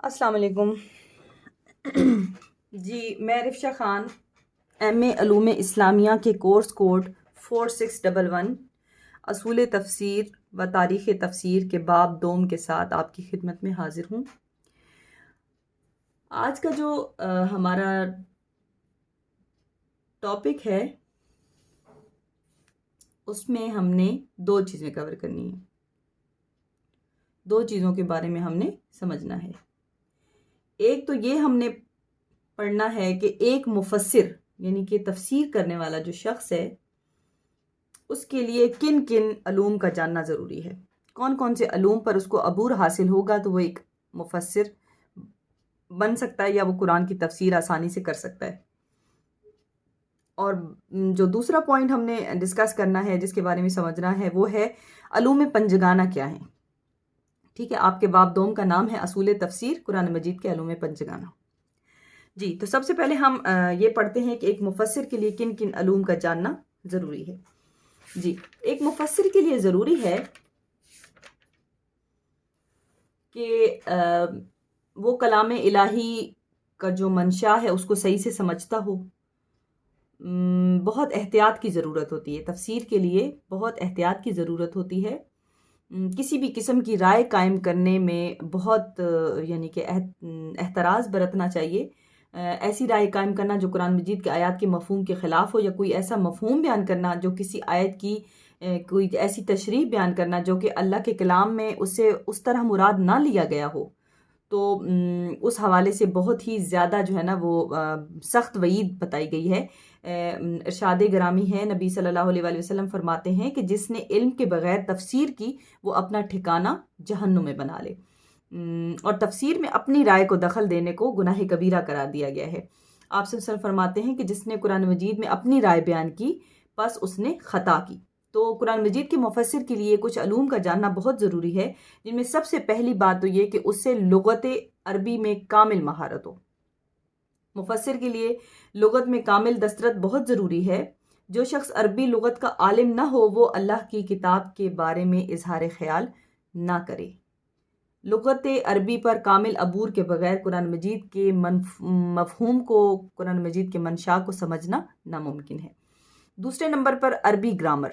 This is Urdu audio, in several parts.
السلام علیکم جی میں رفشہ خان ایم اے علوم اسلامیہ کے کورس کوڈ 4611 اصول تفسیر و تاریخ تفسیر کے باب دوم کے ساتھ آپ کی خدمت میں حاضر ہوں۔ آج کا جو ہمارا ٹاپک ہے اس میں ہم نے دو چیزیں کور کرنی ہیں، دو چیزوں کے بارے میں ہم نے سمجھنا ہے۔ ایک تو یہ ہم نے پڑھنا ہے کہ ایک مفسر یعنی کہ تفسیر کرنے والا جو شخص ہے اس کے لیے کن کن علوم کا جاننا ضروری ہے، کون کون سے علوم پر اس کو عبور حاصل ہوگا تو وہ ایک مفسر بن سکتا ہے یا وہ قرآن کی تفسیر آسانی سے کر سکتا ہے۔ اور جو دوسرا پوائنٹ ہم نے ڈسکس کرنا ہے، جس کے بارے میں سمجھنا ہے، وہ ہے علوم پنجگانہ کیا ہیں۔ ٹھیک ہے، آپ کے باب دوم کا نام ہے اصول تفسیر قرآن مجید کے علوم پنجگانہ۔ جی تو سب سے پہلے ہم یہ پڑھتے ہیں کہ ایک مفسر کے لیے کن کن علوم کا جاننا ضروری ہے۔ جی ایک مفسر کے لیے ضروری ہے کہ وہ کلام الہی کا جو منشا ہے اس کو صحیح سے سمجھتا ہو۔ بہت احتیاط کی ضرورت ہوتی ہے، تفسیر کے لیے بہت احتیاط کی ضرورت ہوتی ہے۔ کسی بھی قسم کی رائے قائم کرنے میں بہت یعنی کہ احتراز برتنا چاہیے۔ ایسی رائے قائم کرنا جو قرآن مجید کے آیات کے مفہوم کے خلاف ہو، یا کوئی ایسا مفہوم بیان کرنا جو کسی آیت کی کوئی ایسی تشریح بیان کرنا جو کہ اللہ کے کلام میں اسے اس طرح مراد نہ لیا گیا ہو، تو اس حوالے سے بہت ہی زیادہ جو ہے نا وہ سخت وعید بتائی گئی ہے۔ ارشاد گرامی ہے، نبی صلی اللہ علیہ وآلہ وسلم فرماتے ہیں کہ جس نے علم کے بغیر تفسیر کی وہ اپنا ٹھکانہ جہنم میں بنا لے، اور تفسیر میں اپنی رائے کو دخل دینے کو گناہ کبیرہ قرار دیا گیا ہے۔ آپ صلی اللہ علیہ وسلم فرماتے ہیں کہ جس نے قرآن مجید میں اپنی رائے بیان کی پس اس نے خطا کی۔ تو قرآن مجید کے مفسر کے لیے کچھ علوم کا جاننا بہت ضروری ہے، جن میں سب سے پہلی بات تو یہ کہ اس سے لغت عربی میں کامل مہارت ہو۔ مفسر کے لیے لغت میں کامل دسترس بہت ضروری ہے۔ جو شخص عربی لغت کا عالم نہ ہو وہ اللہ کی کتاب کے بارے میں اظہار خیال نہ کرے۔ لغت عربی پر کامل عبور کے بغیر قرآن مجید کے مفہوم کو، قرآن مجید کے منشا کو سمجھنا ناممکن ہے۔ دوسرے نمبر پر عربی گرامر،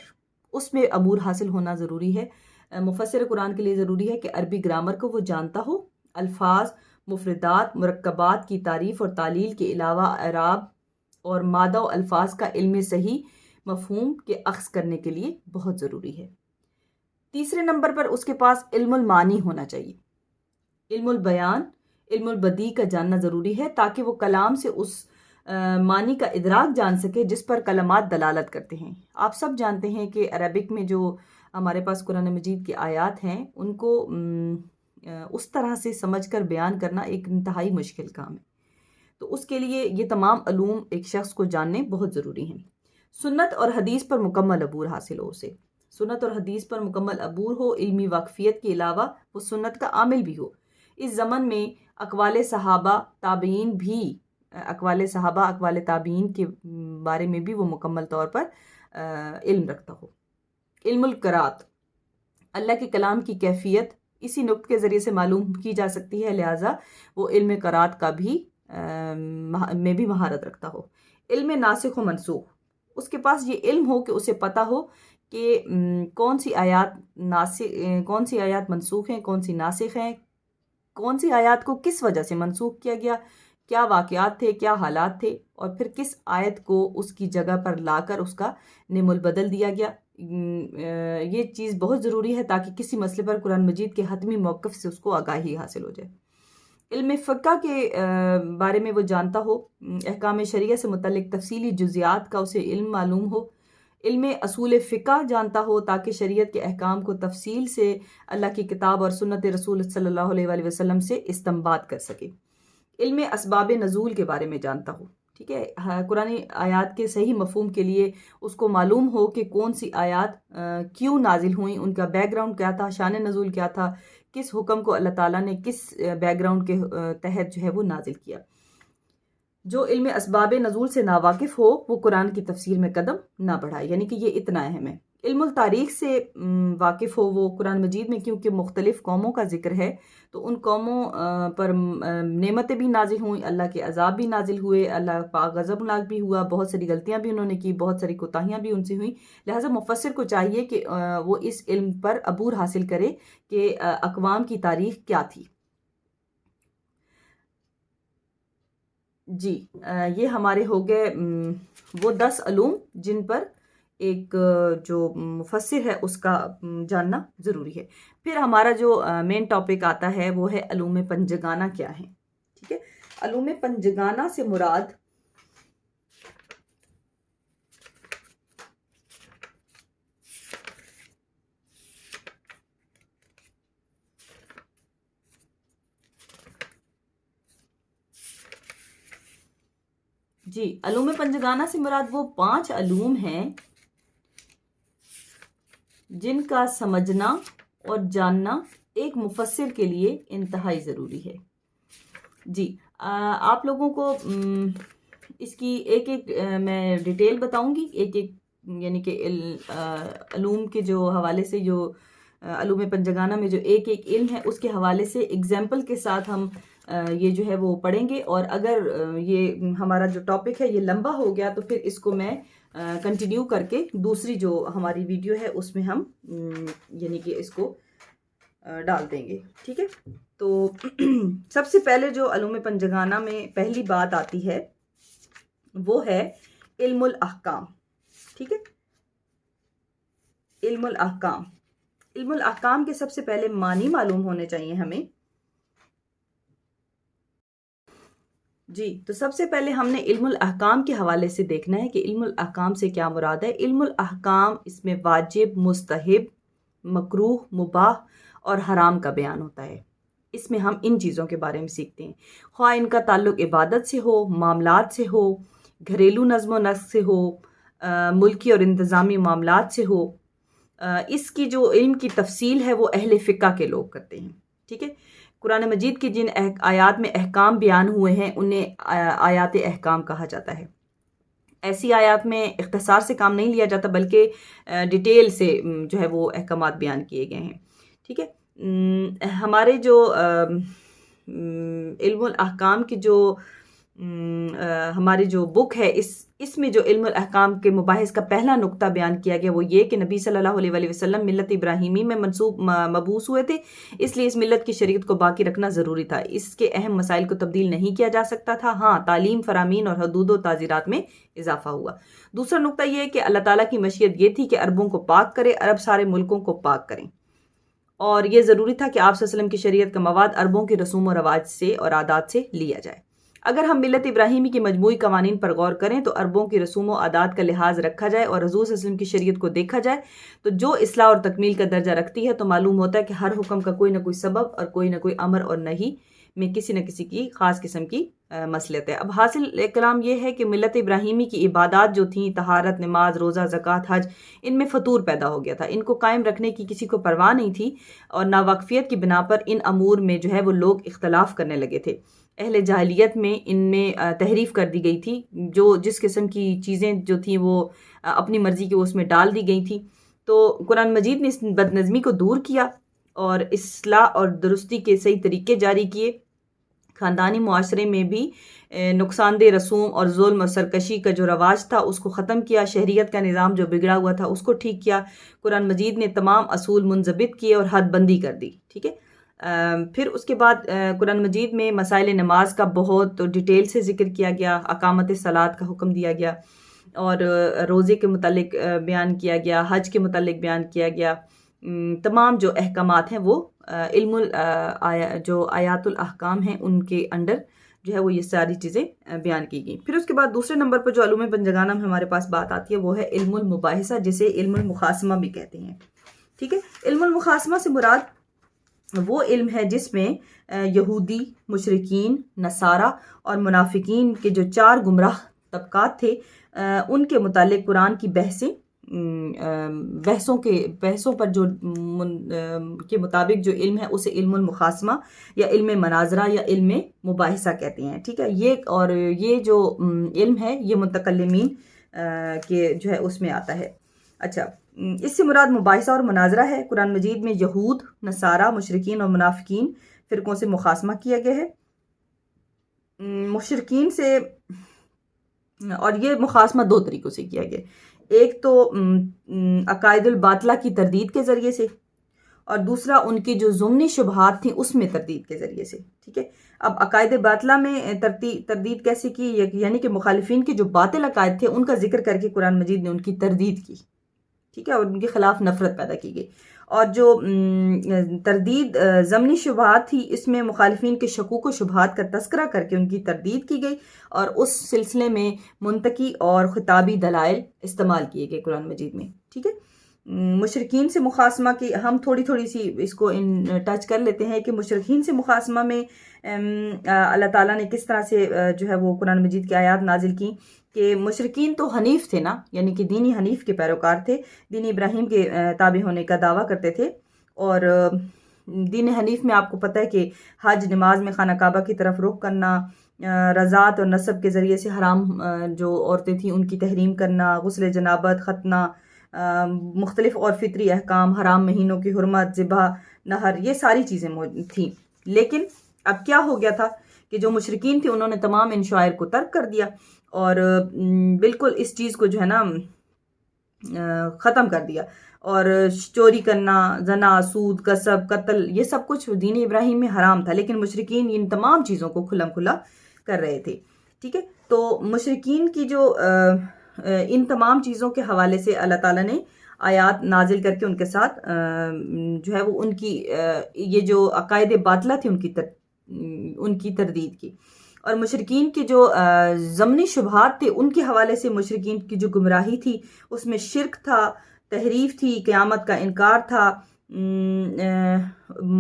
اس میں عبور حاصل ہونا ضروری ہے۔ مفسر قرآن کے لیے ضروری ہے کہ عربی گرامر کو وہ جانتا ہو، الفاظ، مفردات، مرکبات کی تعریف اور تعلیل کے علاوہ اعراب اور مادہ و الفاظ کا علم صحیح مفہوم کے اخذ کرنے کے لیے بہت ضروری ہے۔ تیسرے نمبر پر اس کے پاس علم المعانی ہونا چاہیے، علم البیان، علم البدیع کا جاننا ضروری ہے تاکہ وہ کلام سے اس معنی کا ادراک جان سکے جس پر کلمات دلالت کرتے ہیں۔ آپ سب جانتے ہیں کہ عربک میں جو ہمارے پاس قرآن مجید کے آیات ہیں ان کو اس طرح سے سمجھ کر بیان کرنا ایک انتہائی مشکل کام ہے، تو اس کے لیے یہ تمام علوم ایک شخص کو جاننے بہت ضروری ہیں۔ سنت اور حدیث پر مکمل عبور حاصل ہو، اسے سنت اور حدیث پر مکمل عبور ہو، علمی واقفیت کے علاوہ وہ سنت کا عامل بھی ہو۔ اس زمن میں اقوال صحابہ تابعین بھی، اقوال تابعین کے بارے میں بھی وہ مکمل طور پر علم رکھتا ہو۔ علم القرات، اللہ کے کلام کی کیفیت اسی نقطے کے ذریعے سے معلوم کی جا سکتی ہے، لہٰذا وہ علم قرات کا بھی میں بھی مہارت رکھتا ہو۔ علم ناسخ و منسوخ، اس کے پاس یہ علم ہو کہ اسے پتہ ہو کہ کون سی آیات منسوخ ہیں، کون سی ناسخ ہیں، کون سی آیات کو کس وجہ سے منسوخ کیا گیا، کیا واقعات تھے، کیا حالات تھے، اور پھر کس آیت کو اس کی جگہ پر لا کر اس کا نیم البدل دیا گیا۔ یہ چیز بہت ضروری ہے تاکہ کسی مسئلے پر قرآن مجید کے حتمی موقف سے اس کو آگاہی حاصل ہو جائے۔ علم فقہ کے بارے میں وہ جانتا ہو، احکام شریعہ سے متعلق تفصیلی جزیات کا اسے علم معلوم ہو۔ علم اصول فقہ جانتا ہو تاکہ شریعت کے احکام کو تفصیل سے اللہ کی کتاب اور سنت رسول صلی اللہ علیہ وآلہ وسلم سے استنباط کر سکے۔ علم اسباب نزول کے بارے میں جانتا ہو، ٹھیک ہے، قرآن آیات کے صحیح مفہوم کے لیے اس کو معلوم ہو کہ کون سی آیات کیوں نازل ہوئیں، ان کا بیک گراؤنڈ کیا تھا، شان نزول کیا تھا، کس حکم کو اللہ تعالیٰ نے کس بیک گراؤنڈ کے تحت جو ہے وہ نازل کیا۔ جو علم اسباب نزول سے ناواقف ہو وہ قرآن کی تفسیر میں قدم نہ بڑھائے، یعنی کہ یہ اتنا اہم ہے۔ علم التاریخ سے واقف ہو وہ، قرآن مجید میں کیونکہ مختلف قوموں کا ذکر ہے تو ان قوموں پر نعمتیں بھی نازل ہوئیں، اللہ کے عذاب بھی نازل ہوئے، اللہ پاک غضب ناک بھی ہوا، بہت ساری غلطیاں بھی انہوں نے کی، بہت ساری کوتاہیاں بھی ان سے ہوئیں. لہٰذا مفسر کو چاہیے کہ وہ اس علم پر عبور حاصل کرے کہ اقوام کی تاریخ کیا تھی. جی یہ ہمارے ہو گئے وہ 10 علوم جن پر ایک جو مفسر ہے اس کا جاننا ضروری ہے. پھر ہمارا جو مین ٹاپک آتا ہے وہ ہے علوم پنجگانہ کیا ہیں. ٹھیک ہے، علوم پنجگانہ سے مراد جی علوم پنجگانہ سے مراد وہ 5 علوم ہیں جن کا سمجھنا اور جاننا ایک مفسر کے لیے انتہائی ضروری ہے. جی آپ لوگوں کو اس کی ایک ایک میں ڈیٹیل بتاؤں گی، ایک ایک یعنی کہ علوم کے جو حوالے سے، جو علوم پنجگانہ میں جو ایک ایک علم ہے اس کے حوالے سے ایگزامپل کے ساتھ ہم یہ جو ہے وہ پڑھیں گے. اور اگر یہ ہمارا جو ٹاپک ہے یہ لمبا ہو گیا تو پھر اس کو میں کنٹینیو کر کے دوسری جو ہماری ویڈیو ہے اس میں ہم یعنی کہ اس کو ڈال دیں گے. ٹھیک ہے، تو سب سے پہلے جو علوم پنجگانہ میں پہلی بات آتی ہے وہ ہے علم الاحکام. ٹھیک ہے، علم الاحکام. علم الاحکام کے سب سے پہلے معنی معلوم ہونے چاہیے ہمیں. جی تو سب سے پہلے ہم نے علم الاحکام کے حوالے سے دیکھنا ہے کہ علم الاحکام سے کیا مراد ہے. علم الاحکام اس میں واجب، مستحب، مکروہ، مباح اور حرام کا بیان ہوتا ہے. اس میں ہم ان چیزوں کے بارے میں سیکھتے ہیں، خواہ ان کا تعلق عبادت سے ہو، معاملات سے ہو، گھریلو نظم و نسق سے ہو، ملکی اور انتظامی معاملات سے ہو. اس کی جو علم کی تفصیل ہے وہ اہل فقہ کے لوگ کرتے ہیں. ٹھیک ہے، قرآن مجید کی جن آیات میں احکام بیان ہوئے ہیں انہیں آیات احکام کہا جاتا ہے. ایسی آیات میں اختصار سے کام نہیں لیا جاتا بلکہ ڈیٹیل سے جو ہے وہ احکامات بیان کیے گئے ہیں. ٹھیک ہے، ہمارے جو علم الاحکام کی جو ہماری جو بک ہے اس میں جو علم الاحکام کے مباحث کا پہلا نقطہ بیان کیا گیا وہ یہ کہ نبی صلی اللہ علیہ وسلم ملت ابراہیمی میں مبعوث ہوئے تھے، اس لیے اس ملت کی شریعت کو باقی رکھنا ضروری تھا. اس کے اہم مسائل کو تبدیل نہیں کیا جا سکتا تھا. ہاں، تعلیم، فرامین اور حدود و تعزیرات میں اضافہ ہوا. دوسرا نقطہ یہ ہے کہ اللہ تعالیٰ کی مشیت یہ تھی کہ عربوں کو پاک کرے، عرب سارے ملکوں کو پاک کریں، اور یہ ضروری تھا کہ آپ صلی اللہ علیہ وسلم کی شریعت کا مواد عربوں کے رسوم و رواج سے اور عادات سے لیا جائے. اگر ہم ملت ابراہیمی کی مجموعی قوانین پر غور کریں تو عربوں کی رسوم و عادات کا لحاظ رکھا جائے اور حضور صلی اللہ علیہ وسلم کی شریعت کو دیکھا جائے تو جو اصلاح اور تکمیل کا درجہ رکھتی ہے، تو معلوم ہوتا ہے کہ ہر حکم کا کوئی نہ کوئی سبب اور کوئی نہ کوئی امر اور نہی میں کسی نہ کسی کی خاص قسم کی مصلحت ہے. اب حاصل کلام یہ ہے کہ ملت ابراہیمی کی عبادات جو تھیں، طہارت، نماز، روزہ، زکوٰۃ، حج، ان میں فطور پیدا ہو گیا تھا. ان کو قائم رکھنے کی کسی کو پرواہ نہیں تھی اور ناواقفیت کی بنا پر ان امور میں جو ہے وہ لوگ اختلاف کرنے لگے تھے. اہل جاہلیت میں ان میں تحریف کر دی گئی تھی، جو جس قسم کی چیزیں جو تھیں وہ اپنی مرضی کے اس میں ڈال دی گئی تھیں. تو قرآن مجید نے اس بد نظمی کو دور کیا اور اصلاح اور درستی کے صحیح طریقے جاری کیے. خاندانی معاشرے میں بھی نقصان دہ رسوم اور ظلم اور سرکشی کا جو رواج تھا اس کو ختم کیا. شہریت کا نظام جو بگڑا ہوا تھا اس کو ٹھیک کیا. قرآن مجید نے تمام اصول منضبط کیے اور حد بندی کر دی. ٹھیک ہے، پھر اس کے بعد قرآن مجید میں مسائل نماز کا بہت ڈیٹیل سے ذکر کیا گیا، اقامت صلاۃ کا حکم دیا گیا اور روزے کے متعلق بیان کیا گیا، حج کے متعلق بیان کیا گیا. تمام جو احکامات ہیں وہ علم جو آیات الاحکام ہیں ان کے انڈر جو ہے وہ یہ ساری چیزیں بیان کی گئیں. پھر اس کے بعد دوسرے نمبر پر جو علوم پنجگانہ میں ہمارے پاس بات آتی ہے وہ ہے علم المباحثہ، جسے علم المخاصمہ بھی کہتے ہیں. ٹھیک ہے، علم المخاصمہ سے مراد وہ علم ہے جس میں یہودی، مشرکین، نصارہ اور منافقین کے جو 4 گمراہ طبقات تھے ان کے متعلق قرآن کی بحثوں پر جو کے مطابق جو علم ہے اسے علم المخاصمہ یا علم مناظرہ یا علم مباحثہ کہتے ہیں. ٹھیک ہے، یہ جو علم ہے یہ متکلمین کے جو ہے اس میں آتا ہے. اچھا، اس سے مراد مباحثہ اور مناظرہ ہے۔ قرآن مجید میں یہود، نصارہ، مشرکین اور منافقین فرقوں سے مخاصمہ کیا گیا ہے۔ مشرکین سے، اور یہ مخاصمہ دو طریقوں سے کیا گیا، ایک تو عقائد الباطلہ کی تردید کے ذریعے سے، اور دوسرا ان کی جو ضمنی شبہات تھیں اس میں تردید کے ذریعے سے، ٹھیک ہے۔ اب عقائد باطلہ میں تردید کیسے کی، یعنی کہ مخالفین کے جو باطل عقائد تھے ان کا ذکر کر کے قرآن مجید نے ان کی تردید کی، ٹھیک ہے، اور ان کے خلاف نفرت پیدا کی گئی۔ اور جو تردید ضمنی شبہات تھی، اس میں مخالفین کے شکوک و شبہات کا تذکرہ کر کے ان کی تردید کی گئی، اور اس سلسلے میں منطقی اور خطابی دلائل استعمال کیے گئے قرآن مجید میں، ٹھیک ہے۔ مشرکین سے مخاصمہ کی ہم تھوڑی سی اس کو ٹچ کر لیتے ہیں کہ مشرکین سے مخاصمہ میں اللہ تعالیٰ نے کس طرح سے جو ہے وہ قرآن مجید کی آیات نازل کی، کہ مشرکین تو حنیف تھے نا، یعنی کہ دینی حنیف کے پیروکار تھے، دین ابراہیم کے تابع ہونے کا دعویٰ کرتے تھے، اور دین حنیف میں آپ کو پتہ ہے کہ حج، نماز میں خانہ کعبہ کی طرف رخ کرنا، رضاعت اور نسب کے ذریعے سے حرام جو عورتیں تھیں ان کی تحریم کرنا، غسل جنابت، ختنہ، مختلف اور فطری احکام، حرام مہینوں کی حرمت، ذبح، نہر، یہ ساری چیزیں تھیں۔ لیکن اب کیا ہو گیا تھا کہ جو مشرکین تھے انہوں نے تمام ان شعائر کو ترک کر دیا، اور بالکل اس چیز کو جو ہے نا ختم کر دیا، اور چوری کرنا، زنا، سود، غصب، قتل، یہ سب کچھ دین ابراہیم میں حرام تھا، لیکن مشرکین ان تمام چیزوں کو کھلم کھلا کر رہے تھے، ٹھیک ہے۔ تو مشرکین کی جو ان تمام چیزوں کے حوالے سے اللہ تعالیٰ نے آیات نازل کر کے ان کے ساتھ جو ہے وہ ان کی یہ جو عقائد باطلہ تھی ان کی تردید کی، اور مشرکین کی جو ضمنی شبہات تھے ان کے حوالے سے مشرکین کی جو گمراہی تھی اس میں شرک تھا، تحریف تھی، قیامت کا انکار تھا،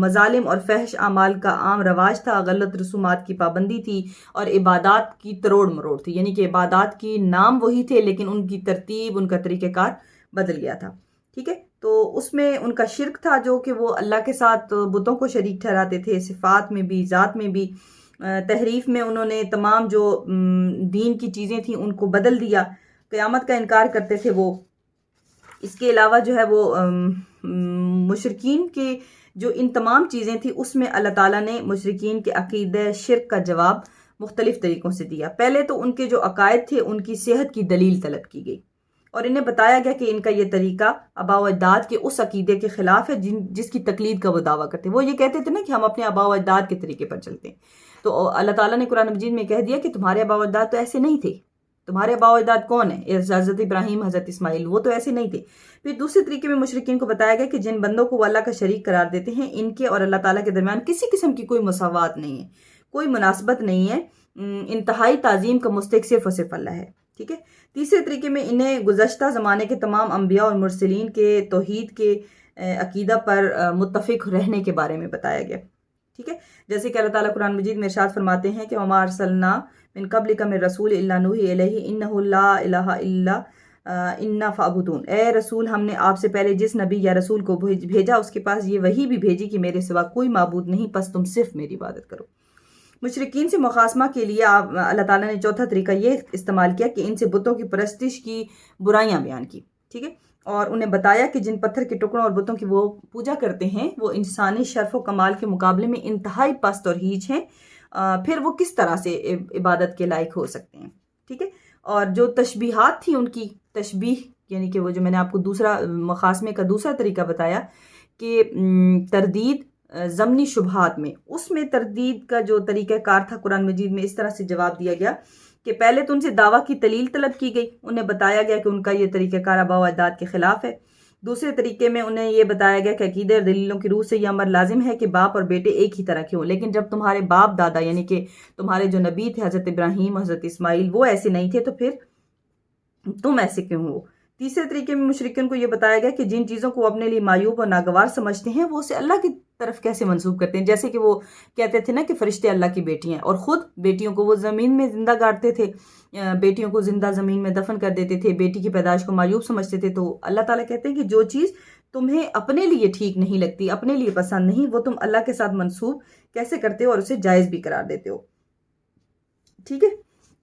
مظالم اور فحش اعمال کا عام رواج تھا، غلط رسومات کی پابندی تھی، اور عبادات کی تروڑ مروڑ تھی، یعنی کہ عبادات کی نام وہی تھے لیکن ان کی ترتیب، ان کا طریقہ کار بدل گیا تھا، ٹھیک ہے۔ تو اس میں ان کا شرک تھا جو کہ وہ اللہ کے ساتھ بتوں کو شریک ٹھہراتے تھے، صفات میں بھی، ذات میں بھی۔ تحریف میں انہوں نے تمام جو دین کی چیزیں تھیں ان کو بدل دیا، قیامت کا انکار کرتے تھے وہ۔ اس کے علاوہ جو ہے وہ مشرکین کے جو ان تمام چیزیں تھیں اس میں اللہ تعالیٰ نے مشرکین کے عقیدہ شرک کا جواب مختلف طریقوں سے دیا۔ پہلے تو ان کے جو عقائد تھے ان کی صحت کی دلیل طلب کی گئی، اور انہیں بتایا گیا کہ ان کا یہ طریقہ آباء و اجداد کے اس عقیدے کے خلاف ہے جس کی تقلید کا وہ دعویٰ کرتے ہیں۔ وہ یہ کہتے تھے نا کہ ہم اپنے آباء و اجداد کے طریقے پر چلتے ہیں، تو اللہ تعالیٰ نے قرآن مجید میں کہہ دیا کہ تمہارے آباء و اجداد تو ایسے نہیں تھے۔ تمہارے آباء و اجداد کون ہیں؟ حضرت ابراہیم، حضرت اسماعیل، وہ تو ایسے نہیں تھے۔ پھر دوسرے طریقے میں مشرکین کو بتایا گیا کہ جن بندوں کو وہ اللہ کا شریک قرار دیتے ہیں ان کے اور اللہ تعالیٰ کے درمیان کسی قسم کی کوئی مساوات نہیں ہے، کوئی مناسبت نہیں ہے، انتہائی تعظیم کا مستحق صرف اور صرف اللہ ہے، ٹھیک ہے۔ تیسرے طریقے میں انہیں گزشتہ زمانے کے تمام انبیاء اور مرسلین کے توحید کے عقیدہ پر متفق رہنے کے بارے میں بتایا گیا، ٹھیک ہے۔ جیسے کہ اللہ تعالیٰ قرآن مجید میں ارشاد فرماتے ہیں کہ وَمَا أَرْسَلْنَا مِن قَبْلِكَ مِن رَسُولٍ إِلَّا نُوحِي إِلَيْهِ إِنَّهُ لَا إِلَٰهَ إِلَّا إِنَّا فَاعْبُدُونِ۔ اے رسول، ہم نے آپ سے پہلے جس نبی یا رسول کو بھیجا اس کے پاس یہ وحی بھی بھیجی کہ میرے سوا کوئی معبود نہیں، پس تم صرف میری عبادت کرو۔ مشرکین سے مخاصمہ کے لیے اللہ تعالیٰ نے چوتھا طریقہ یہ استعمال کیا کہ ان سے بتوں کی پرستش کی برائیاں بیان کی، ٹھیک ہے، اور انہیں بتایا کہ جن پتھر کے ٹکڑوں اور بتوں کی وہ پوجا کرتے ہیں وہ انسانی شرف و کمال کے مقابلے میں انتہائی پست اور ہیچ ہیں، پھر وہ کس طرح سے عبادت کے لائق ہو سکتے ہیں، ٹھیک ہے۔ اور جو تشبیہات تھی ان کی تشبیہ، یعنی کہ وہ جو میں نے آپ کو دوسرا مخاصمے کا دوسرا طریقہ بتایا کہ تردید ضمنی شبہات میں، اس میں تردید کا جو طریقہ کار تھا قرآن مجید میں اس طرح سے جواب دیا گیا کہ پہلے تو ان سے دعویٰ کی دلیل طلب کی گئی، انہیں بتایا گیا کہ ان کا یہ طریقہ کار آباء و اجداد کے خلاف ہے۔ دوسرے طریقے میں انہیں یہ بتایا گیا کہ عقیدے اور دلیلوں کی روح سے یہ امر لازم ہے کہ باپ اور بیٹے ایک ہی طرح کے ہوں، لیکن جب تمہارے باپ دادا یعنی کہ تمہارے جو نبی تھے حضرت ابراہیم، حضرت اسماعیل، وہ ایسے نہیں تھے تو پھر تم ایسے کیوں ہو۔ تیسرے طریقے میں مشرکین کو یہ بتایا گیا کہ جن چیزوں کو وہ اپنے لیے معیوب اور ناگوار سمجھتے ہیں وہ اسے اللہ کی طرف کیسے منسوب کرتے ہیں، جیسے کہ وہ کہتے تھے نا کہ فرشتے اللہ کی بیٹی ہیں، اور خود بیٹیوں کو وہ زمین میں زندہ گاڑتے تھے، بیٹیوں کو زندہ زمین میں دفن کر دیتے تھے، بیٹی کی پیدائش کو معیوب سمجھتے تھے۔ تو اللہ تعالیٰ کہتے ہیں کہ جو چیز تمہیں اپنے لیے ٹھیک نہیں لگتی، اپنے لیے پسند نہیں، وہ تم اللہ کے ساتھ منسوب کیسے کرتے ہو اور اسے جائز بھی قرار دیتے ہو، ٹھیک ہے۔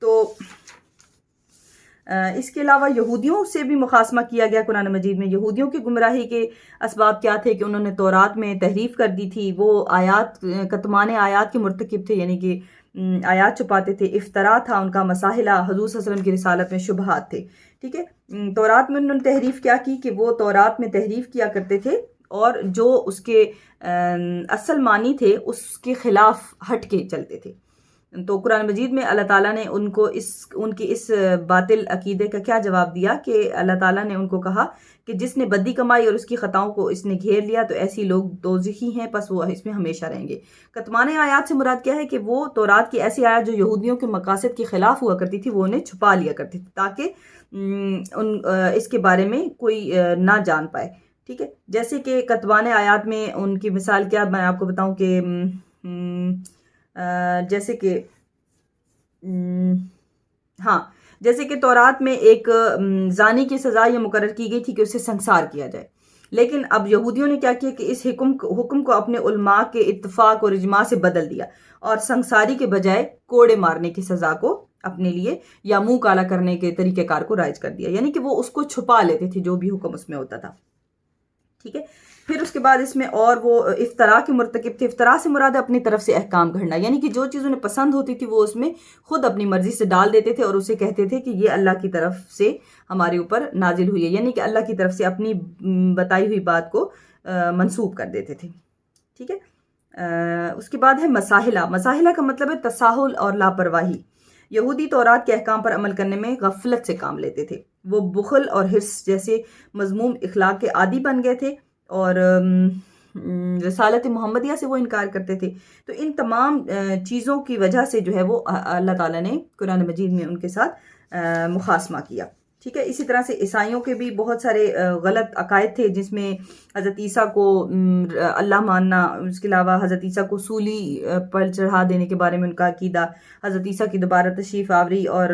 تو اس کے علاوہ یہودیوں سے بھی مخاصمہ کیا گیا قرآن مجید میں۔ یہودیوں کی گمراہی کے اسباب کیا تھے کہ انہوں نے تورات میں تحریف کر دی تھی، وہ آیات کتمان آیات کے مرتکب تھے، یعنی کہ آیات چھپاتے تھے، افطرا تھا ان کا، مساحلہ حضور صلی اللہ علیہ وسلم کی رسالت میں شبہات تھے، ٹھیک ہے۔ تورات میں انہوں نے تحریف کیا کی کہ وہ تورات میں تحریف کیا کرتے تھے اور جو اس کے اصل معنی تھے اس کے خلاف ہٹ کے چلتے تھے۔ تو قرآن مجید میں اللہ تعالیٰ نے ان کی اس باطل عقیدے کا کیا جواب دیا کہ اللہ تعالیٰ نے ان کو کہا کہ جس نے بدی کمائی اور اس کی خطاؤں کو اس نے گھیر لیا تو ایسی لوگ دوزخی ہیں، پس وہ اس میں ہمیشہ رہیں گے۔ کتمان آیات سے مراد کیا ہے کہ وہ تورات کی ایسی آیات جو یہودیوں کے مقاصد کے خلاف ہوا کرتی تھی وہ انہیں چھپا لیا کرتی تھی تاکہ اس کے بارے میں کوئی نہ جان پائے، ٹھیک ہے۔ جیسے کہ کتمان آیات میں ان کی مثال کیا، میں آپ کو بتاؤں کہ جیسے کہ تورات میں ایک زانی کی سزا یہ مقرر کی گئی تھی کہ اسے سنسار کیا جائے، لیکن اب یہودیوں نے کیا کیا کہ اس حکم کو اپنے علماء کے اتفاق اور اجماع سے بدل دیا اور سنساری کے بجائے کوڑے مارنے کی سزا کو اپنے لیے یا منہ کالا کرنے کے طریقہ کار کو رائج کر دیا، یعنی کہ وہ اس کو چھپا لیتے تھے جو بھی حکم اس میں ہوتا تھا، ٹھیک ہے۔ پھر اس کے بعد اس میں اور وہ افطرا کے مرتکب تھے۔ افطرا سے مراد ہے اپنی طرف سے احکام گھڑنا، یعنی کہ جو چیز انہیں پسند ہوتی تھی وہ اس میں خود اپنی مرضی سے ڈال دیتے تھے اور اسے کہتے تھے کہ یہ اللہ کی طرف سے ہمارے اوپر نازل ہوئی ہے، یعنی کہ اللہ کی طرف سے اپنی بتائی ہوئی بات کو منسوب کر دیتے تھے، ٹھیک ہے۔ اس کے بعد ہے مساحلہ۔ مساحلہ کا مطلب ہے تساہل اور لاپرواہی۔ یہودی تورات کے احکام پر عمل کرنے میں غفلت سے کام لیتے تھے، وہ بخل اور حرص جیسے مذموم اخلاق کے عادی بن گئے تھے اور رسالت محمدیہ سے وہ انکار کرتے تھے۔ تو ان تمام چیزوں کی وجہ سے جو ہے وہ اللہ تعالیٰ نے قرآن مجید میں ان کے ساتھ مخاصمہ کیا، ٹھیک ہے۔ اسی طرح سے عیسائیوں کے بھی بہت سارے غلط عقائد تھے جس میں حضرت عیسیٰ کو اللہ ماننا، اس کے علاوہ حضرت عیسیٰ کو سولی پر چڑھا دینے کے بارے میں ان کا عقیدہ، حضرت عیسیٰ کی دوبارہ تشریف آوری اور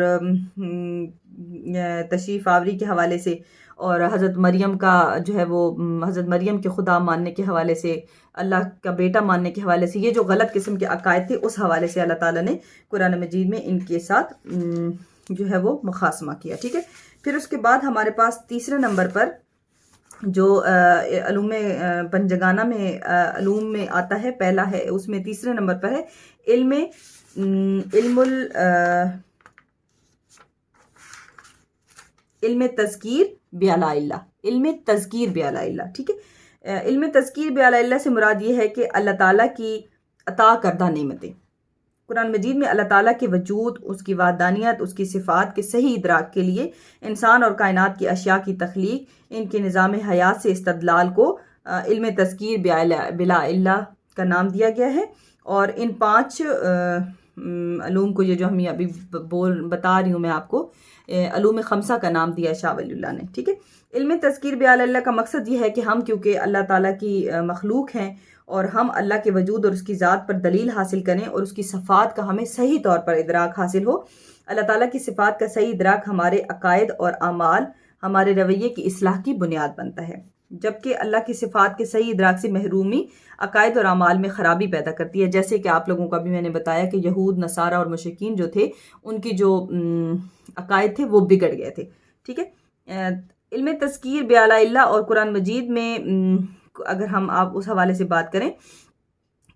تشریف آوری کے حوالے سے، اور حضرت مریم کا جو ہے وہ حضرت مریم کے خدا ماننے کے حوالے سے، اللہ کا بیٹا ماننے کے حوالے سے، یہ جو غلط قسم کے عقائد تھے اس حوالے سے اللہ تعالیٰ نے قرآن مجید میں ان کے ساتھ جو ہے وہ مخاصمہ کیا، ٹھیک ہے۔ پھر اس کے بعد ہمارے پاس تیسرے نمبر پر جو علوم پنجگانہ میں علوم میں آتا ہے، پہلا ہے اس میں تیسرے نمبر پر ہے علم تذکیر بعلاء اللہ، علم تذکیر بعلاء اللہ، ٹھیک ہے۔ علم تذکیر بعلاء اللہ سے مراد یہ ہے کہ اللہ تعالیٰ کی عطا کردہ نعمتیں۔ قرآن مجید میں اللہ تعالیٰ کے وجود، اس کی وحدانیت، اس کی صفات کے صحیح ادراک کے لیے انسان اور کائنات کی اشیاء کی تخلیق، ان کے نظام حیات سے استدلال کو علم تذکیر بعلاء اللہ کا نام دیا گیا ہے، اور ان 5 علوم کو یہ جو ہم ابھی بتا رہی ہوں میں آپ کو، علوم خمسہ کا نام دیا ہے شاہ ولی اللہ نے، ٹھیک ہے۔ علم تذکیر بعلاء اللہ کا مقصد یہ ہے کہ ہم کیونکہ اللہ تعالیٰ کی مخلوق ہیں اور ہم اللہ کے وجود اور اس کی ذات پر دلیل حاصل کریں اور اس کی صفات کا ہمیں صحیح طور پر ادراک حاصل ہو۔ اللہ تعالیٰ کی صفات کا صحیح ادراک ہمارے عقائد اور اعمال، ہمارے رویے کی اصلاح کی بنیاد بنتا ہے، جبکہ اللہ کی صفات کے صحیح ادراک سے محرومی عقائد اور اعمال میں خرابی پیدا کرتی ہے، جیسے کہ آپ لوگوں کو ابھی میں نے بتایا کہ یہود، نصارہ اور مشرکین جو تھے ان کی جو عقائد تھے وہ بگڑ گئے تھے، ٹھیک ہے۔ علم تذکیر بعلاء اللہ اور قرآن مجید میں اگر ہم آپ اس حوالے سے بات کریں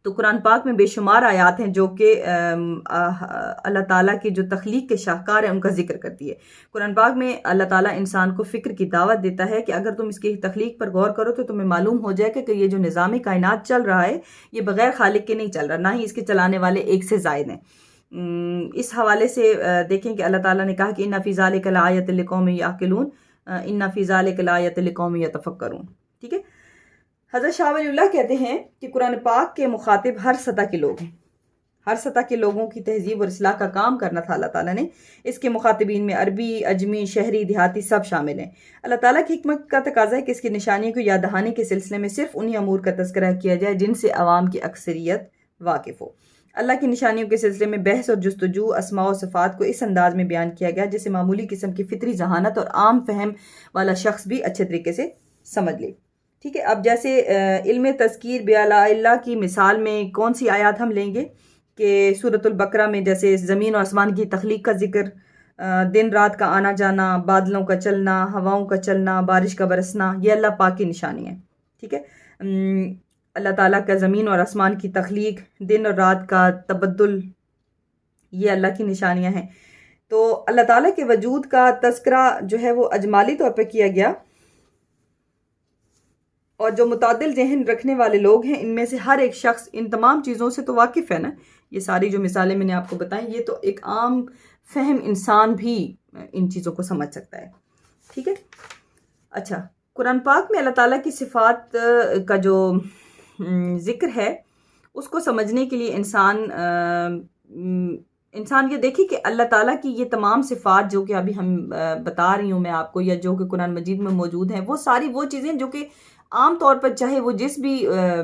تو قرآن پاک میں بے شمار آیات ہیں جو کہ اللہ تعالیٰ کی جو تخلیق کے شاہکار ہیں ان کا ذکر کرتی ہے۔ قرآن پاک میں اللہ تعالیٰ انسان کو فکر کی دعوت دیتا ہے کہ اگر تم اس کی تخلیق پر غور کرو تو تمہیں معلوم ہو جائے کہ یہ جو نظام کائنات چل رہا ہے یہ بغیر خالق کے نہیں چل رہا، نہ ہی اس کے چلانے والے ایک سے زائد ہیں۔ اس حوالے سے دیکھیں کہ اللہ تعالیٰ نے کہا کہ ان فی ذالک لآیۃ لقوم یعقلون، ان فی ذالک لآیۃ لقوم یتفکرون، ٹھیک ہے۔ حضرت شاہ ولی اللہ کہتے ہیں کہ قرآن پاک کے مخاطب ہر سطح کے لوگ ہیں، ہر سطح کے لوگوں کی تہذیب اور اصلاح کا کام کرنا تھا اللہ تعالیٰ نے۔ اس کے مخاطبین میں عربی، اجمی، شہری، دیہاتی سب شامل ہیں۔ اللہ تعالیٰ کی حکمت کا تقاضا ہے کہ اس کی نشانیوں کو یاد دہانی کے سلسلے میں صرف انہی امور کا تذکرہ کیا جائے جن سے عوام کی اکثریت واقف ہو۔ اللہ کی نشانیوں کے سلسلے میں بحث اور جستجو اسماء و صفات کو اس انداز میں بیان کیا گیا جسے معمولی قسم کی فطری ذہانت اور عام فہم والا شخص بھی اچھے طریقے سے سمجھ لے، ٹھیک ہے۔ اب جیسے علم تذکیر بعلاء اللہ کی مثال میں کون سی آیات ہم لیں گے کہ سورۃ البقرہ میں جیسے زمین اور آسمان کی تخلیق کا ذکر، دن رات کا آنا جانا، بادلوں کا چلنا، ہواؤں کا چلنا، بارش کا برسنا، یہ اللہ پاک کی نشانی ہے. ٹھیک ہے. اللہ تعالیٰ کا زمین اور آسمان کی تخلیق، دن اور رات کا تبدل، یہ اللہ کی نشانیاں ہیں. تو اللہ تعالیٰ کے وجود کا تذکرہ جو ہے وہ اجمالی طور پہ کیا گیا، اور جو متعدل ذہن رکھنے والے لوگ ہیں ان میں سے ہر ایک شخص ان تمام چیزوں سے تو واقف ہے نا. یہ ساری جو مثالیں میں نے آپ کو بتائیں، یہ تو ایک عام فہم انسان بھی ان چیزوں کو سمجھ سکتا ہے. ٹھیک ہے. اچھا، قرآن پاک میں اللہ تعالیٰ کی صفات کا جو ذکر ہے اس کو سمجھنے کے لیے انسان یہ دیکھے کہ اللہ تعالیٰ کی یہ تمام صفات جو کہ ابھی ہم بتا رہی ہوں میں آپ کو، یا جو کہ قرآن مجید میں موجود ہیں، وہ ساری وہ چیزیں جو کہ عام طور پر چاہے وہ جس بھی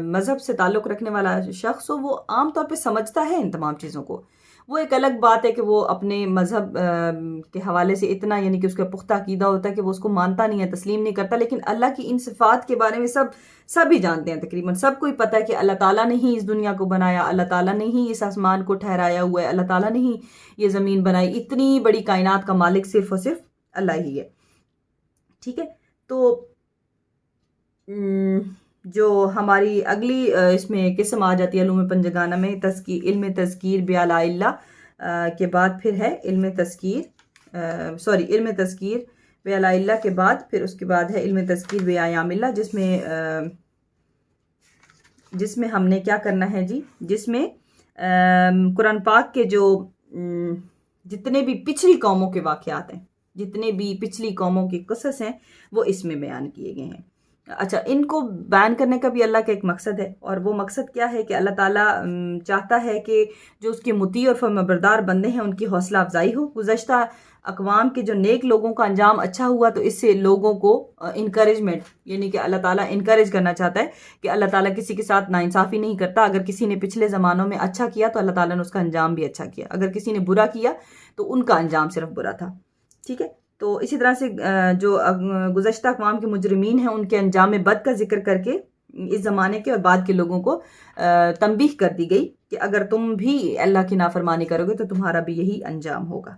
مذہب سے تعلق رکھنے والا شخص ہو، وہ عام طور پہ سمجھتا ہے ان تمام چیزوں کو. وہ ایک الگ بات ہے کہ وہ اپنے مذہب کے حوالے سے اتنا یعنی کہ اس کا پختہ عقیدہ ہوتا ہے کہ وہ اس کو مانتا نہیں ہے، تسلیم نہیں کرتا. لیکن اللہ کی ان صفات کے بارے میں سب ہی جانتے ہیں، تقریباً سب کو ہی پتہ ہے کہ اللہ تعالیٰ نے ہی اس دنیا کو بنایا، اللہ تعالیٰ نے ہی اس آسمان کو ٹھہرایا ہوا ہے، اللہ تعالیٰ نے ہی یہ زمین بنائی. اتنی بڑی کائنات کا مالک صرف اور صرف اللہ ہی ہے. ٹھیک ہے. تو جو ہماری اگلی اس میں قسم آ جاتی ہے علوم پنجگانہ میں، علم تذکیر بیالاء اللہ کے بعد پھر ہے علم تذکیر بیالاء اللہ کے بعد پھر اس کے بعد ہے علم تذکیر بیایام اللہ، جس میں ہم نے کیا کرنا ہے جی، جس میں قرآن پاک کے جو جتنے بھی پچھلی قوموں کے واقعات ہیں، جتنے بھی پچھلی قوموں کے قصص ہیں، وہ اس میں بیان کیے گئے ہیں. اچھا، ان کو بیان کرنے کا بھی اللہ کا ایک مقصد ہے، اور وہ مقصد کیا ہے کہ اللہ تعالیٰ چاہتا ہے کہ جو اس کے مطیع اور فرمانبردار بندے ہیں ان کی حوصلہ افزائی ہو. گزشتہ اقوام کے جو نیک لوگوں کا انجام اچھا ہوا تو اس سے لوگوں کو انکریجمنٹ، یعنی کہ اللہ تعالیٰ انکریج کرنا چاہتا ہے کہ اللہ تعالیٰ کسی کے ساتھ ناانصافی نہیں کرتا. اگر کسی نے پچھلے زمانوں میں اچھا کیا تو اللہ تعالیٰ نے اس کا انجام بھی اچھا کیا، اگر کسی نے برا کیا تو ان کا انجام صرف برا تھا. ٹھیک ہے. تو اسی طرح سے جو گزشتہ اقوام کے مجرمین ہیں ان کے انجام بد کا ذکر کر کے اس زمانے کے اور بعد کے لوگوں کو تنبیہ کر دی گئی کہ اگر تم بھی اللہ کی نافرمانی کرو گے تو تمہارا بھی یہی انجام ہوگا.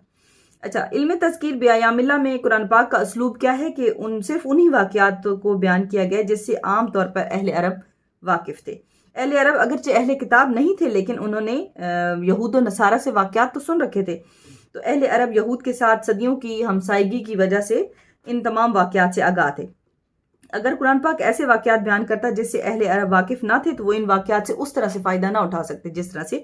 اچھا، علم تذکیر بیایام اللہ میں قرآن پاک کا اسلوب کیا ہے کہ صرف انہی واقعات کو بیان کیا گیا جس سے عام طور پر اہل عرب واقف تھے. اہل عرب اگرچہ اہل کتاب نہیں تھے لیکن انہوں نے یہود و نصارہ سے واقعات تو سن رکھے تھے. تو اہل عرب یہود کے ساتھ صدیوں کی ہمسائیگی کی وجہ سے ان تمام واقعات سے آگاہ تھے. اگر قرآن پاک ایسے واقعات بیان کرتا جس سے اہل عرب واقف نہ تھے تو وہ ان واقعات سے اس طرح سے فائدہ نہ اٹھا سکتے جس طرح سے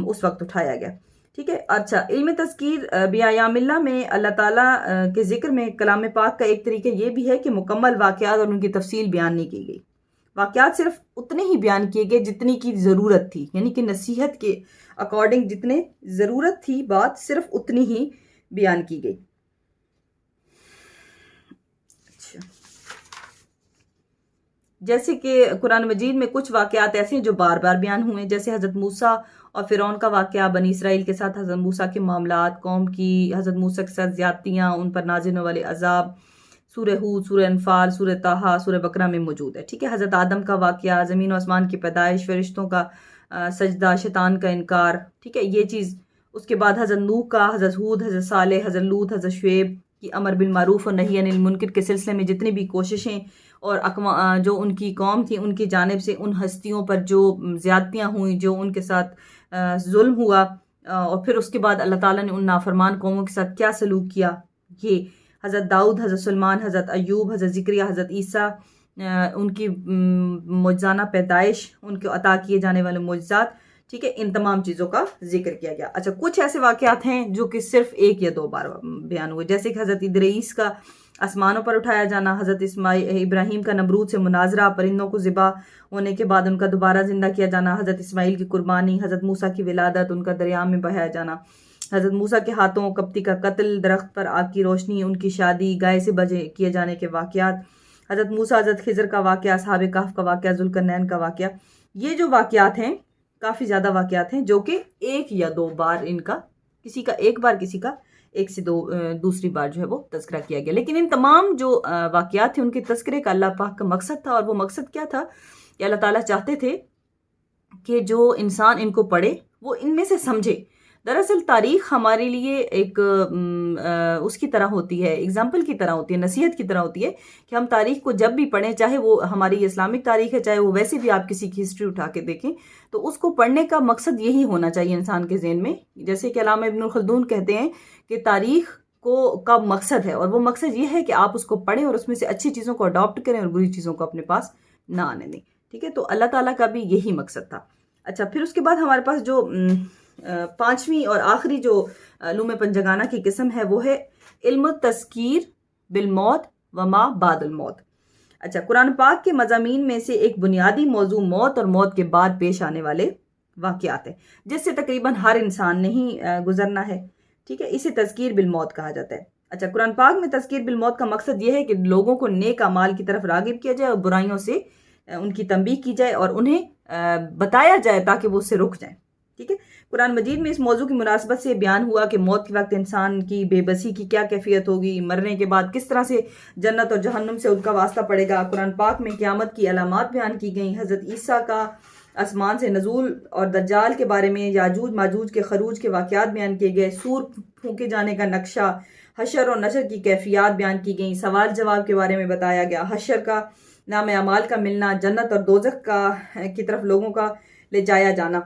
اس وقت اٹھایا گیا. ٹھیک ہے. اچھا، علم تذکیر بیایام اللہ میں اللہ تعالیٰ کے ذکر میں کلام پاک کا ایک طریقہ یہ بھی ہے کہ مکمل واقعات اور ان کی تفصیل بیان نہیں کی گئی. واقعات صرف اتنے ہی بیان کیے گئے جتنی کی ضرورت تھی، یعنی کہ نصیحت کے اکارڈنگ جتنے ضرورت تھی بات صرف اتنی ہی بیان کی گئی. اچھا، جیسے کہ قرآن مجید میں کچھ واقعات ایسے ہیں جو بار بار بیان ہوئے، جیسے حضرت موسیٰ اور فرعون کا واقعہ، بنی اسرائیل کے ساتھ حضرت موسیٰ کے معاملات، قوم کی حضرت موسیٰ کے ساتھ زیادتیاں، ان پر نازل ہونے والے عذاب، سورہ ہود، سورہ انفال، سورہ طٰہٰ، سورہ بقرہ میں موجود ہے. ٹھیک ہے. حضرت آدم کا واقعہ، زمین و آسمان کی پیدائش، فرشتوں کا سجدہ، شیطان کا انکار. ٹھیک ہے. یہ چیز. اس کے بعد حضرت نوح کا، حضرت ہود، حضرت صالح، حضرت لوط، حضرت شعیب کی امر بالمعروف اور نہی عن المنکر کے سلسلے میں جتنی بھی کوششیں اور جو ان کی قوم تھی ان کی جانب سے ان ہستیوں پر جو زیادتیاں ہوئیں، جو ان کے ساتھ ظلم ہوا، اور پھر اس کے بعد اللہ تعالیٰ نے ان نافرمان قوموں کے ساتھ کیا سلوک کیا. یہ حضرت داؤد، حضرت سلمان، حضرت ایوب، حضرت ذکریہ، حضرت عیسیٰ، ان کی معجزانہ پیدائش، ان کے عطا کیے جانے والے معجزات. ٹھیک ہے. ان تمام چیزوں کا ذکر کیا گیا. اچھا، کچھ ایسے واقعات ہیں جو کہ صرف ایک یا دو بار بیان ہوئے، جیسے کہ حضرت ادریس کا آسمانوں پر اٹھایا جانا، حضرت ابراہیم کا نمرود سے مناظرہ، پرندوں کو ذبح ہونے کے بعد ان کا دوبارہ زندہ کیا جانا، حضرت اسماعیل کی قربانی، حضرت موسیٰ کی ولادت، ان کا دریا میں بہایا جانا، حضرت موسیٰ کے ہاتھوں کپتی کا قتل، درخت پر آگ کی روشنی، ان کی شادی، گائے سے بجے کیے جانے کے واقعات، حضرت موسیٰ، حضرت خضر کا واقعہ، اصحاب کہف کا واقعہ، ذوالقرنین کا واقعہ. یہ جو واقعات ہیں کافی زیادہ واقعات ہیں جو کہ ایک یا دو بار ان کا، کسی کا ایک بار، کسی کا ایک سے دوسری بار جو ہے وہ تذکرہ کیا گیا. لیکن ان تمام جو واقعات تھے ان کے تذکرے کا اللہ پاک کا مقصد تھا، اور وہ مقصد کیا تھا کہ اللہ تعالیٰ چاہتے تھے کہ جو انسان ان کو پڑھے وہ ان میں سے سمجھے. دراصل تاریخ ہمارے لیے ایک اس کی طرح ہوتی ہے، اگزامپل کی طرح ہوتی ہے، نصیحت کی طرح ہوتی ہے کہ ہم تاریخ کو جب بھی پڑھیں، چاہے وہ ہماری اسلامک تاریخ ہے، چاہے وہ ویسے بھی آپ کسی کی ہسٹری اٹھا کے دیکھیں، تو اس کو پڑھنے کا مقصد یہی ہونا چاہیے انسان کے ذہن میں. جیسے کہ علامہ ابن خلدون کہتے ہیں کہ تاریخ کا مقصد ہے، اور وہ مقصد یہ ہے کہ آپ اس کو پڑھیں اور اس میں سے اچھی چیزوں کو اڈاپٹ کریں اور بری چیزوں کو اپنے پاس نہ آنے دیں. ٹھیک ہے، تو اللہ تعالیٰ کا بھی یہی مقصد تھا. اچھا، پھر اس کے بعد ہمارے پاس جو پانچویں اور آخری جو علوم پنجگانہ کی قسم ہے وہ ہے علم التذکیر بالموت وما بعد الموت. اچھا، قرآن پاک کے مضامین میں سے ایک بنیادی موضوع موت اور موت کے بعد پیش آنے والے واقعات ہیں، جس سے تقریباً ہر انسان نے ہی گزرنا ہے. ٹھیک ہے، اسے تذکیر بالموت کہا جاتا ہے. اچھا، قرآن پاک میں تذکیر بالموت کا مقصد یہ ہے کہ لوگوں کو نیک اعمال کی طرف راغب کیا جائے اور برائیوں سے ان کی تنبیہ کی جائے اور انہیں بتایا جائے تاکہ وہ اس سے رک جائیں. ٹھیک ہے، قرآن مجید میں اس موضوع کی مناسبت سے بیان ہوا کہ موت کے وقت انسان کی بے بسی کی کیا کیفیت ہوگی، مرنے کے بعد کس طرح سے جنت اور جہنم سے ان کا واسطہ پڑے گا. قرآن پاک میں قیامت کی علامات بیان کی گئیں، حضرت عیسیٰ کا آسمان سے نزول اور دجال کے بارے میں، یاجوج ماجوج کے خروج کے واقعات بیان کیے گئے، سور پھونکے جانے کا نقشہ، حشر اور نشر کی کیفیات بیان کی گئیں، سوال جواب کے بارے میں بتایا گیا، حشر کا نام اعمال کا ملنا، جنت اور دوزخ کی طرف لوگوں کا لے جایا جانا.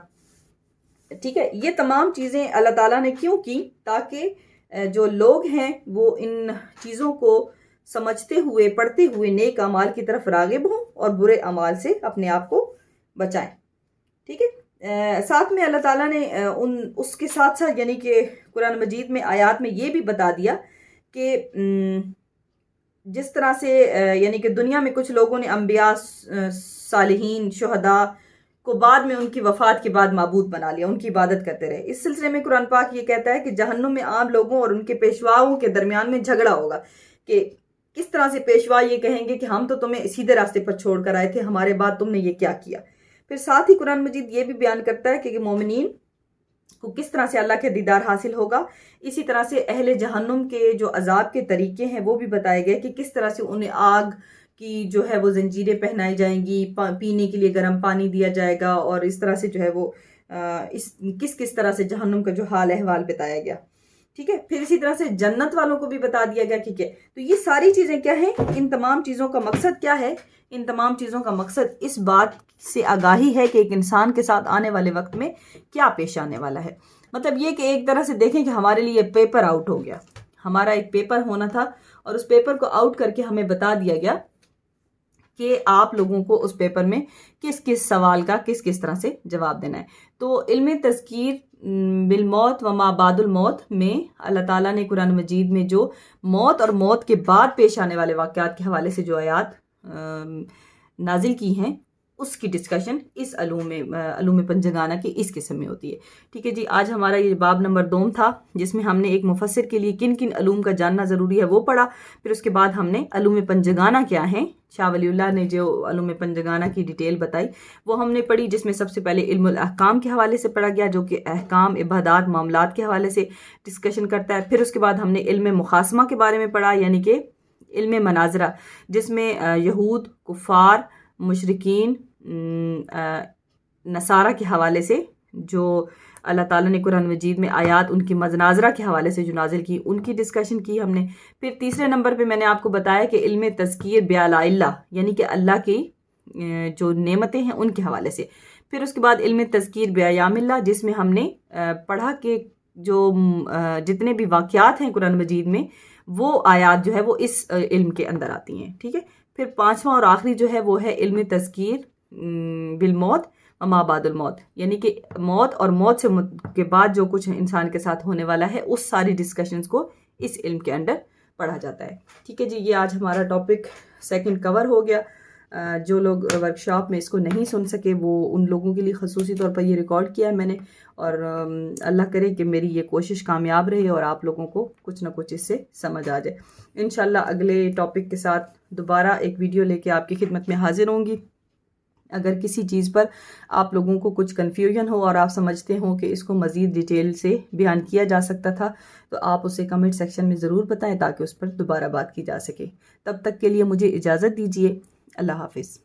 ٹھیک ہے، یہ تمام چیزیں اللہ تعالیٰ نے کیوں کی؟ تاکہ جو لوگ ہیں وہ ان چیزوں کو سمجھتے ہوئے، پڑھتے ہوئے نیک اعمال کی طرف راغب ہوں اور برے اعمال سے اپنے آپ کو بچائیں. ٹھیک ہے، ساتھ میں اللہ تعالیٰ نے اس کے ساتھ ساتھ یعنی کہ قرآن مجید میں آیات میں یہ بھی بتا دیا کہ جس طرح سے یعنی کہ دنیا میں کچھ لوگوں نے انبیاء، صالحین، شہداء کو بعد میں ان کی وفات کے بعد معبود بنا لیا، ان کی عبادت کرتے رہے. اس سلسلے میں قرآن پاک یہ کہتا ہے کہ جہنم میں عام لوگوں اور ان کے پیشواؤں کے درمیان میں جھگڑا ہوگا کہ کس طرح سے پیشوا یہ کہیں گے کہ ہم تو تمہیں سیدھے راستے پر چھوڑ کر آئے تھے، ہمارے بعد تم نے یہ کیا کیا. پھر ساتھ ہی قرآن مجید یہ بھی بیان کرتا ہے کہ مومنین کو کس طرح سے اللہ کے دیدار حاصل ہوگا. اسی طرح سے اہل جہنم کے جو عذاب کے طریقے ہیں وہ بھی بتائے گئے کہ کس طرح سے انہیں آگ کی جو ہے وہ زنجیریں پہنائی جائیں گی، پینے کے لیے گرم پانی دیا جائے گا، اور اس طرح سے جو ہے وہ کس طرح سے جہنم کا جو حال احوال بتایا گیا. ٹھیک ہے، پھر اسی طرح سے جنت والوں کو بھی بتا دیا گیا. ٹھیک ہے، تو یہ ساری چیزیں کیا ہیں؟ ان تمام چیزوں کا مقصد کیا ہے؟ ان تمام چیزوں کا مقصد اس بات سے آگاہی ہے کہ ایک انسان کے ساتھ آنے والے وقت میں کیا پیش آنے والا ہے. مطلب یہ کہ ایک طرح سے دیکھیں کہ ہمارے لیے پیپر آؤٹ ہو گیا، ہمارا ایک پیپر ہونا تھا اور اس پیپر کو آؤٹ کر کے ہمیں بتا دیا گیا کہ آپ لوگوں کو اس پیپر میں کس سوال کا کس طرح سے جواب دینا ہے. تو علم تذکیر بالموت وما بعد الموت میں اللہ تعالیٰ نے قرآن مجید میں جو موت اور موت کے بعد پیش آنے والے واقعات کے حوالے سے جو آیات نازل کی ہیں اس کی ڈسکشن اس علوم پنجگانہ کی اس قسم میں ہوتی ہے. ٹھیک ہے جی، آج ہمارا یہ باب نمبر 2 تھا جس میں ہم نے ایک مفسر کے لیے کن علوم کا جاننا ضروری ہے وہ پڑھا. پھر اس کے بعد ہم نے علوم پنجگانہ کیا ہیں، شاہ ولی اللہ نے جو علوم پنجگانہ کی ڈیٹیل بتائی وہ ہم نے پڑھی، جس میں سب سے پہلے علم الاحکام کے حوالے سے پڑھا گیا جو کہ احکام، عبادات، معاملات کے حوالے سے ڈسکشن کرتا ہے. پھر اس کے بعد ہم نے علم مخاصمہ کے بارے میں پڑھا، یعنی کہ علم مناظرہ، جس میں یہود، کفار، مشرکین، نصارہ کے حوالے سے جو اللہ تعالیٰ نے قرآن مجید میں آیات ان کی مناظرہ کے حوالے سے جو نازل کی ان کی ڈسکشن کی ہم نے. پھر تیسرے نمبر پہ میں نے آپ کو بتایا کہ علم تذکیر بآلاء اللہ، یعنی کہ اللہ کی جو نعمتیں ہیں ان کے حوالے سے. پھر اس کے بعد علم تذکیر بایام اللہ، جس میں ہم نے پڑھا کہ جو جتنے بھی واقعات ہیں قرآن مجید میں وہ آیات جو ہے وہ اس علم کے اندر آتی ہیں. ٹھیک ہے، پھر پانچواں اور آخری جو ہے وہ ہے علم تذکیر بالموت وما بعد الموت، یعنی کہ موت اور موت سے کے بعد جو کچھ انسان کے ساتھ ہونے والا ہے اس ساری ڈسکشنز کو اس علم کے انڈر پڑھا جاتا ہے. ٹھیک ہے جی، یہ آج ہمارا ٹاپک 2 کور ہو گیا. جو لوگ ورکشاپ میں اس کو نہیں سن سکے وہ ان لوگوں کے لیے خصوصی طور پر یہ ریکارڈ کیا ہے میں نے، اور اللہ کرے کہ میری یہ کوشش کامیاب رہے اور آپ لوگوں کو کچھ نہ کچھ اس سے سمجھ آ جائے. انشاءاللہ اگلے ٹاپک کے ساتھ دوبارہ ایک ویڈیو لے کے آپ کی خدمت میں حاضر ہوں گی. اگر کسی چیز پر آپ لوگوں کو کچھ کنفیوژن ہو اور آپ سمجھتے ہوں کہ اس کو مزید ڈیٹیل سے بیان کیا جا سکتا تھا تو آپ اسے کمنٹ سیکشن میں ضرور بتائیں تاکہ اس پر دوبارہ بات کی جا سکے. تب تک کے لیے مجھے اجازت دیجیے. اللہ حافظ.